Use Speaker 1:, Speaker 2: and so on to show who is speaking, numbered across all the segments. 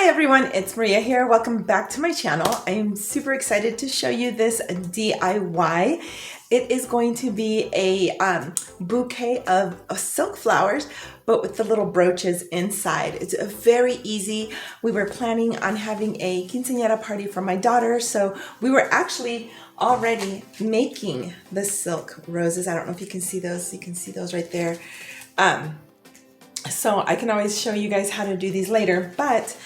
Speaker 1: everyone, it's Maria here. Welcome back to my channel. I am super excited to show you this DIY. It is going to be a bouquet of silk flowers, but with the little brooches inside. It's very easy. We were planning on having a quinceañera party for my daughter, so we were actually already making the silk roses. I don't know if you can see those. You can see those right there. So I can always show you guys how to do these later, but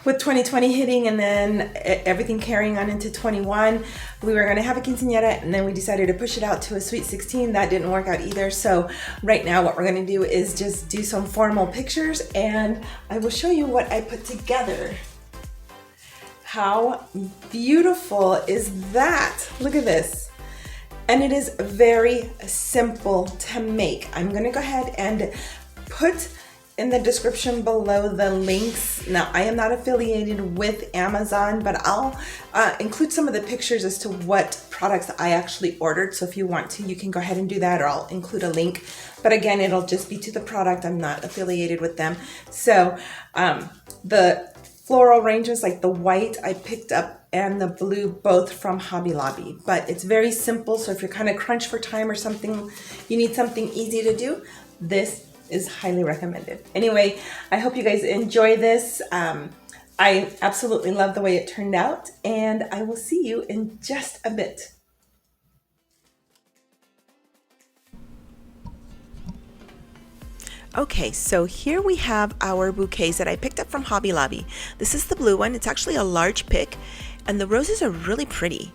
Speaker 1: with 2020 hitting and then everything carrying on into 21, we were going to have a quinceañera and then we decided to push it out to a sweet 16. That didn't work out either. So right now what we're going to do is just do some formal pictures and I will show you what I put together. How beautiful is that? Look at this. And it is very simple to make. I'm gonna go ahead and put in the description below the links. Now, I am not affiliated with Amazon, but I'll include some of the pictures as to what products I actually ordered. So if you want to, you can go ahead and do that, or I'll include a link. But again, it'll just be to the product. I'm not affiliated with them. So the floral ranges, like the white I picked up and the blue, both from Hobby Lobby. But it's very simple, so if you're kind of crunched for time or something, you need something easy to do, this is highly recommended. Anyway, I hope you guys enjoy this. I absolutely love the way it turned out, and I will see you in just a bit. Okay, so here we have our bouquets that I picked up from Hobby Lobby. This is the blue one. It's actually a large pick, and the roses are really pretty.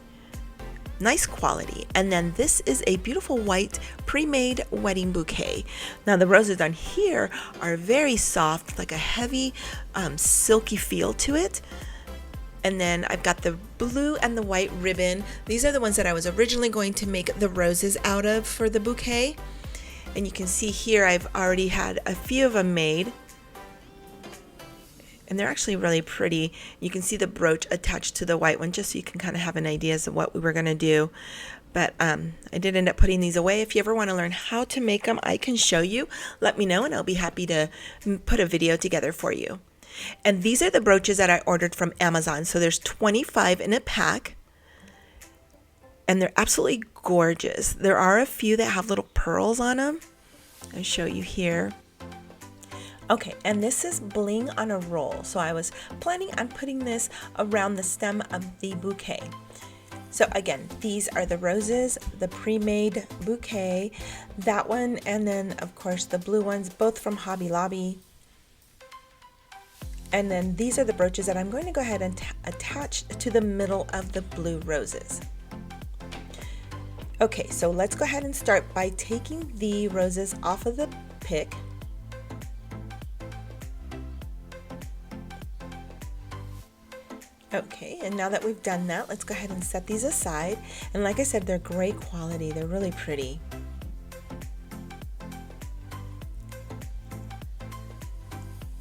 Speaker 1: Nice quality. And then this is a beautiful white pre-made wedding bouquet. Now the roses on here are very soft, like a heavy silky feel to it. And then I've got the blue and the white ribbon. These are the ones that I was originally going to make the roses out of for the bouquet. And you can see here I've already had a few of them made. And they're actually really pretty. You can see the brooch attached to the white one, just so you can kind of have an idea as to what we were going to do. But I did end up putting these away. If you ever want to learn how to make them, I can show you. Let me know and I'll be happy to put a video together for you. And these are the brooches that I ordered from Amazon. So there's 25 in a pack. And they're absolutely gorgeous. There are a few that have little pearls on them. I'll show you here. Okay, and this is bling on a roll. So I was planning on putting this around the stem of the bouquet. So again, these are the roses, the pre-made bouquet, that one, and then of course the blue ones, both from Hobby Lobby. And then these are the brooches that I'm going to go ahead and attach to the middle of the blue roses. Okay, so let's go ahead and start by taking the roses off of the pick. Okay, and now that we've done that, let's go ahead and set these aside. And like I said, they're great quality. They're really pretty.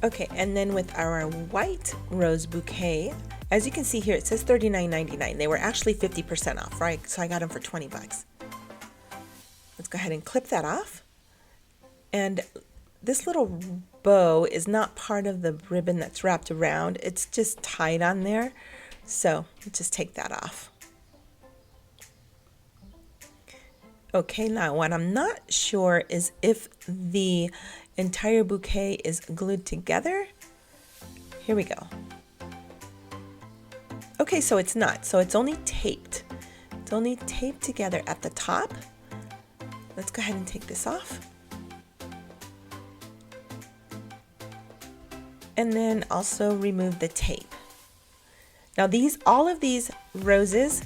Speaker 1: Okay, and then with our white rose bouquet, as you can see here, it says $39.99. They were actually 50% off, right? So I got them for 20 bucks. Let's go ahead and clip that off. And this little bow is not part of the ribbon that's wrapped around. It's just tied on there. So let's just take that off. Okay, now what I'm not sure is if the entire bouquet is glued together. Here we go. Okay, so it's not. So it's only taped. It's only taped together at the top. Let's go ahead and take this off. And then also remove the tape. Now all of these roses,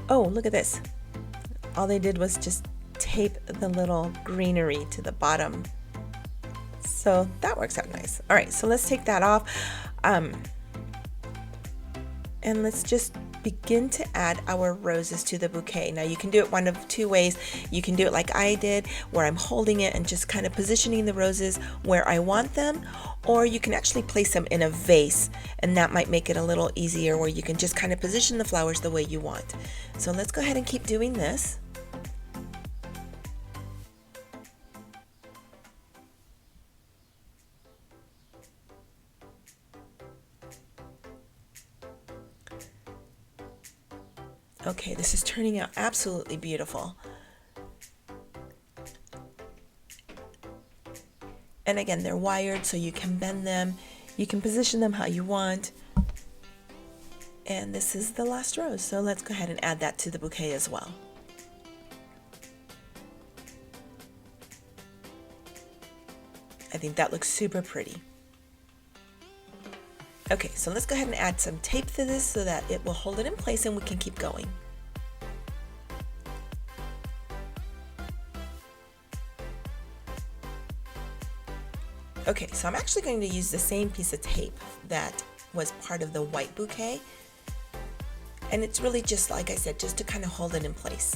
Speaker 1: oh, look at this. All they did was just tape the little greenery to the bottom. So that works out nice. All right, so let's take that off. And let's just begin to add our roses to the bouquet. Now you can do it one of two ways. You can do it like I did, where I'm holding it and just kind of positioning the roses where I want them, or you can actually place them in a vase, and that might make it a little easier, where you can just kind of position the flowers the way you want. So let's go ahead and keep doing this. Okay, this is turning out absolutely beautiful. And again, they're wired so you can bend them. You can position them how you want. And this is the last rose. So let's go ahead and add that to the bouquet as well. I think that looks super pretty. Okay, so let's go ahead and add some tape to this so that it will hold it in place and we can keep going. Okay, so I'm actually going to use the same piece of tape that was part of the white bouquet. And it's really just, like I said, just to kind of hold it in place.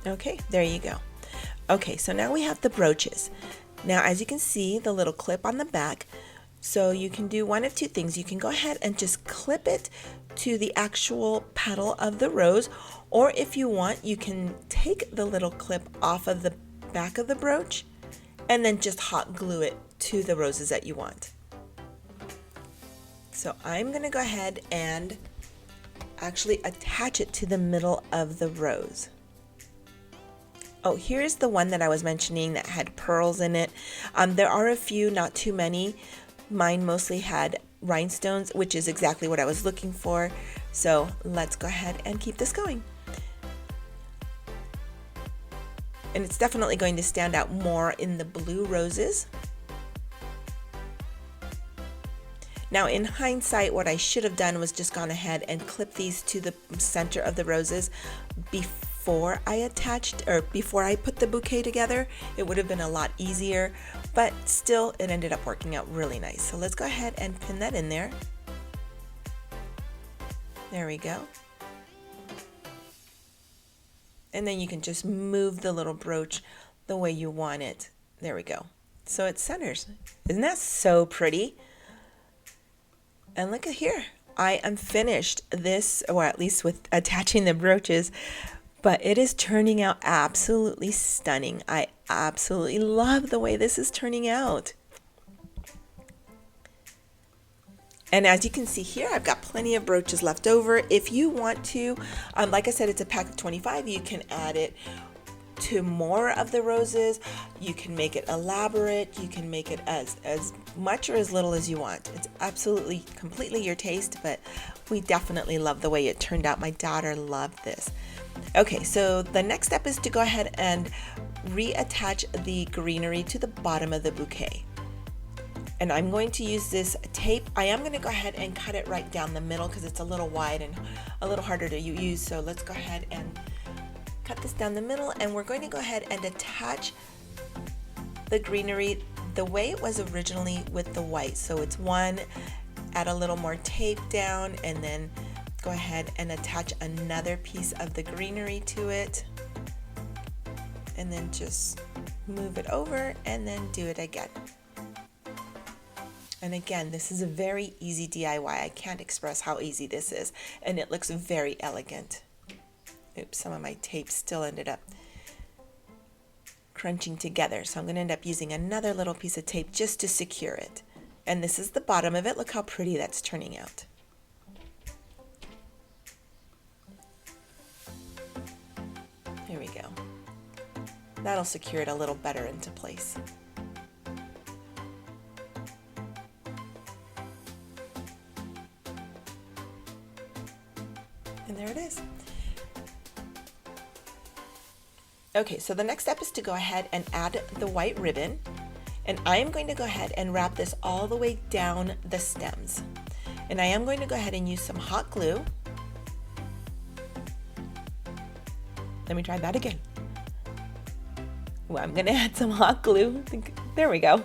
Speaker 1: Okay, there you go. Okay, so now we have the brooches. Now, as you can see, the little clip on the back, so you can do one of two things. You can go ahead and just clip it to the actual petal of the rose, or if you want, you can take the little clip off of the back of the brooch and then just hot glue it to the roses that you want. So I'm going to go ahead and actually attach it to the middle of the rose. Oh, here's the one that I was mentioning that had pearls in it. There are a few, not too many. Mine mostly had rhinestones, which is exactly what I was looking for. So let's go ahead and keep this going. And it's definitely going to stand out more in the blue roses. Now, in hindsight, what I should have done was just gone ahead and clipped these to the center of the roses before I put the bouquet together. It would have been a lot easier, but still it ended up working out really nice. So let's go ahead and pin that in there. There we go. And then you can just move the little brooch the way you want it. There we go. So it centers. Isn't that so pretty? And look at here. I am finished this, or at least with attaching the brooches, but it is turning out absolutely stunning. I absolutely love the way this is turning out. And as you can see here, I've got plenty of brooches left over. If you want to, like I said, it's a pack of 25. You can add it to more of the roses. You can make it elaborate. You can make it as much or as little as you want. It's absolutely, completely your taste, but we definitely love the way it turned out. My daughter loved this. Okay, so the next step is to go ahead and reattach the greenery to the bottom of the bouquet. And I'm going to use this tape. I am going to go ahead and cut it right down the middle because it's a little wide and a little harder to use. So let's go ahead and cut this down the middle, and we're going to go ahead and attach the greenery the way it was originally with the white. So it's one, add a little more tape down, and then go ahead and attach another piece of the greenery to it, and then just move it over and then do it again. And again, this is a very easy DIY. I can't express how easy this is, and it looks very elegant. Oops, some of my tape still ended up crunching together, so I'm going to end up using another little piece of tape just to secure it. And this is the bottom of it. Look how pretty that's turning out. There we go. That'll secure it a little better into place. And there it is. Okay, so the next step is to go ahead and add the white ribbon. And I am going to go ahead and wrap this all the way down the stems. And I am going to go ahead and use some hot glue. Let me try that again. Well, I'm going to add some hot glue. There we go.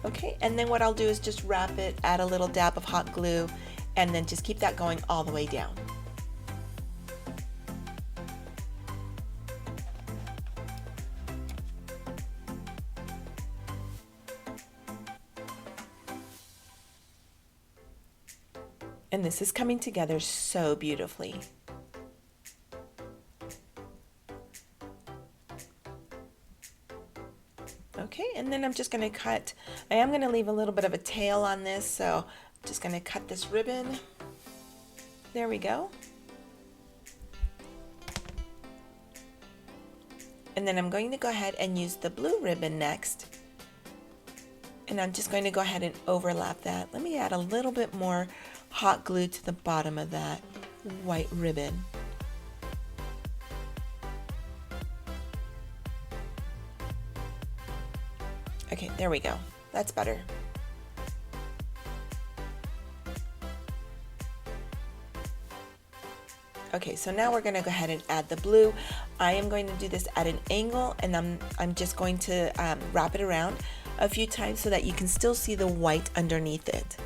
Speaker 1: Okay, and then what I'll do is just wrap it, add a little dab of hot glue, and then just keep that going all the way down. And this is coming together so beautifully. I'm just going to cut, I am going to leave a little bit of a tail on this, so I'm just going to cut this ribbon. There we go. And then I'm going to go ahead and use the blue ribbon next. And I'm just going to go ahead and overlap that. Let me add a little bit more hot glue to the bottom of that white ribbon. Okay, there we go. That's better. Okay, so now we're going to go ahead and add the blue. I am going to do this at an angle, and I'm just going to wrap it around a few times so that you can still see the white underneath it.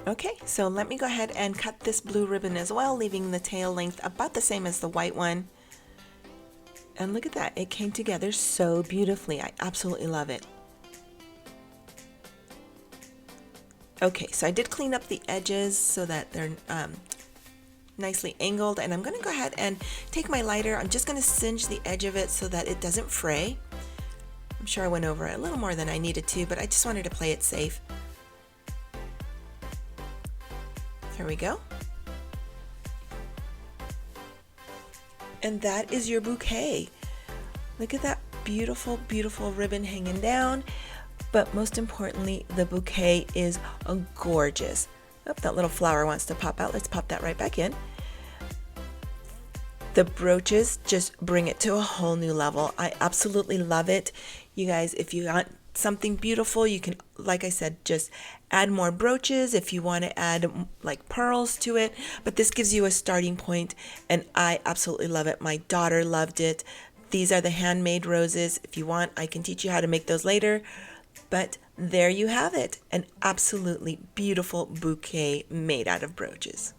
Speaker 1: Okay, so let me go ahead and cut this blue ribbon as well, leaving the tail length about the same as the white one. And look at that, it came together so beautifully. I absolutely love it. Okay, so I did clean up the edges so that they're nicely angled, and I'm going to go ahead and take my lighter. I'm just going to singe the edge of it so that it doesn't fray. I'm sure I went over it a little more than I needed to, but I just wanted to play it safe. There we go. And that is your bouquet. Look at that beautiful, beautiful ribbon hanging down. But most importantly, the bouquet is gorgeous. Oh, that little flower wants to pop out. Let's pop that right back in. The brooches just bring it to a whole new level. I absolutely love it. You guys, if you want something beautiful, you can, like I said, just add more brooches if you want to add like pearls to it, but this gives you a starting point, and I absolutely love it. My daughter loved it. These are the handmade roses. If you want, I can teach you how to make those later, but there you have it, an absolutely beautiful bouquet made out of brooches.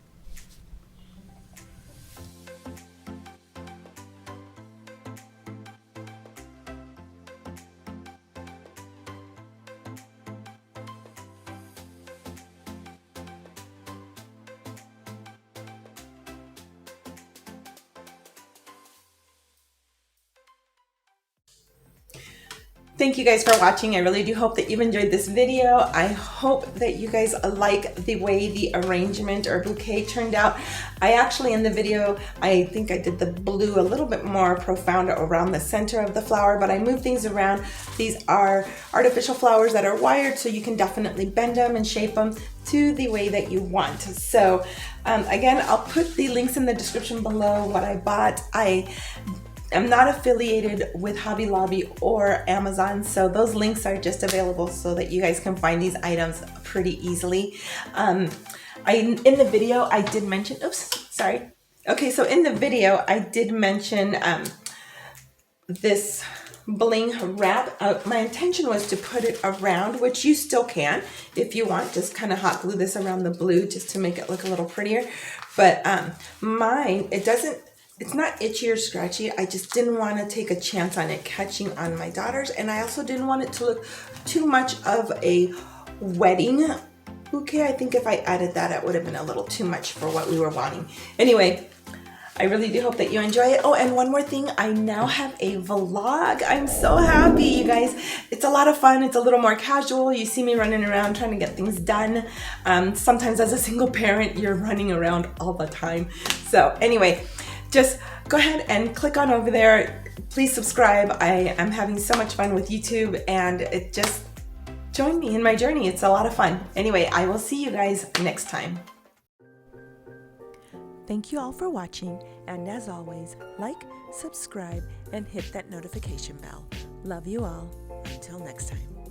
Speaker 1: Thank you guys for watching. I really do hope that you've enjoyed this video. I hope that you guys like the way the arrangement or bouquet turned out. I actually, in the video, I think I did the blue a little bit more profound around the center of the flower, but I moved things around. These are artificial flowers that are wired, so you can definitely bend them and shape them to the way that you want. So again, I'll put the links in the description below what I bought. I'm not affiliated with Hobby Lobby or Amazon, so those links are just available so that you guys can find these items pretty easily. In the video, I did mention, oops, sorry. Okay, so in the video, I did mention this bling wrap. My intention was to put it around, which you still can if you want. Just kind of hot glue this around the blue just to make it look a little prettier. But mine, it's not itchy or scratchy. I just didn't want to take a chance on it catching on my daughters, and I also didn't want it to look too much of a wedding bouquet. I think if I added that, it would have been a little too much for what we were wanting. Anyway, I really do hope that you enjoy it. Oh, and one more thing, I now have a vlog. I'm so happy, you guys. It's a lot of fun. It's a little more casual. You see me running around trying to get things done. Sometimes as a single parent, you're running around all the time. So anyway, just go ahead and click on over there. Please subscribe. I am having so much fun with YouTube, and it just join me in my journey. It's a lot of fun. Anyway, I will see you guys next time. Thank you all for watching, and as always, like, subscribe, and hit that notification bell. Love you all. Until next time.